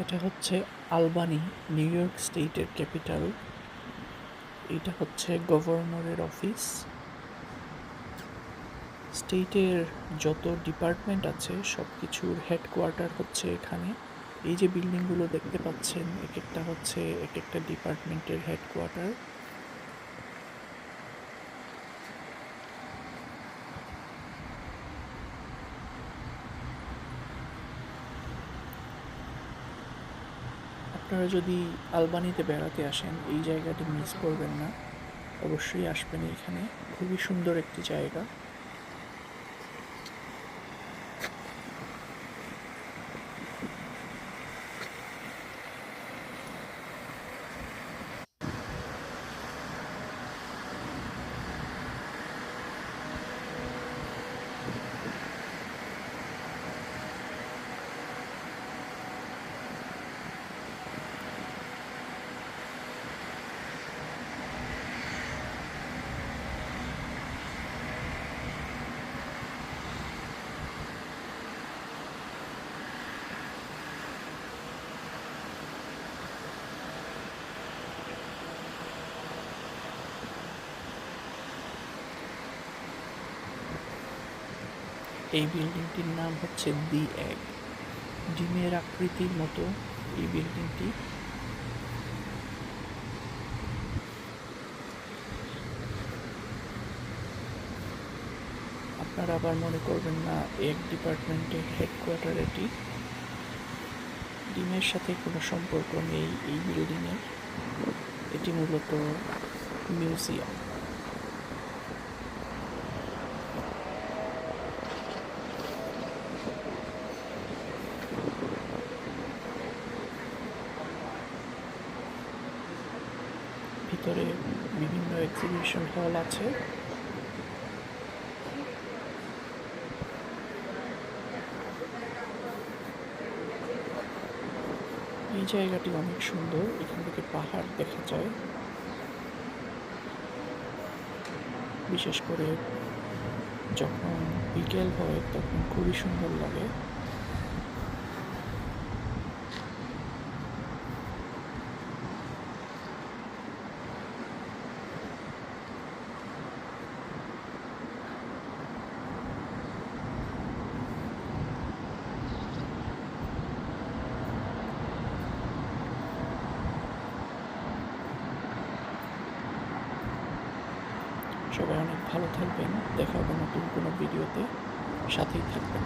এটা হচ্ছে Albani, new York স্টেটের ক্যাপিটাল। এটা হচ্ছে গভর্নরের অফিস। স্টেটের যত ডিপার্টমেন্ট আছে সব কিছুর হেডকোয়ার্টার হচ্ছে এখানে। এই যে বিল্ডিংগুলো দেখতে পাচ্ছেন, এক একটা হচ্ছে এক একটা ডিপার্টমেন্টের হেডকোয়ার্টার। আপনারা যদি আলবানিতে বেড়াতে আসেন, এই জায়গাটি মিস করবেন না, অবশ্যই আসবেন এখানে। খুবই সুন্দর একটি জায়গা। এই বিল্ডিংটির নাম হচ্ছে দি এগ, ডিমের আকৃতির মতো এই বিল্ডিংটি। আপনারা আবার মনে করবেন না এক ডিপার্টমেন্টের হেডকোয়ার্টার এটি। ডিমের সাথে কোনো সম্পর্ক নেই এই বিল্ডিংয়ের। এটি মূলত মিউজিয়াম। ভিতরে বিভিন্ন এক্সিবিশন হল আছে। এই জায়গাটি অনেক সুন্দর, এখান থেকে পাহাড় দেখা যায়। বিশেষ করে যখন বিকেল হয় তখন খুবই সুন্দর লাগে। সবাই অনেক ভালো থাকবেন। দেখা হবে নতুন কোনো ভিডিওতে, সাথেই থাকবেন।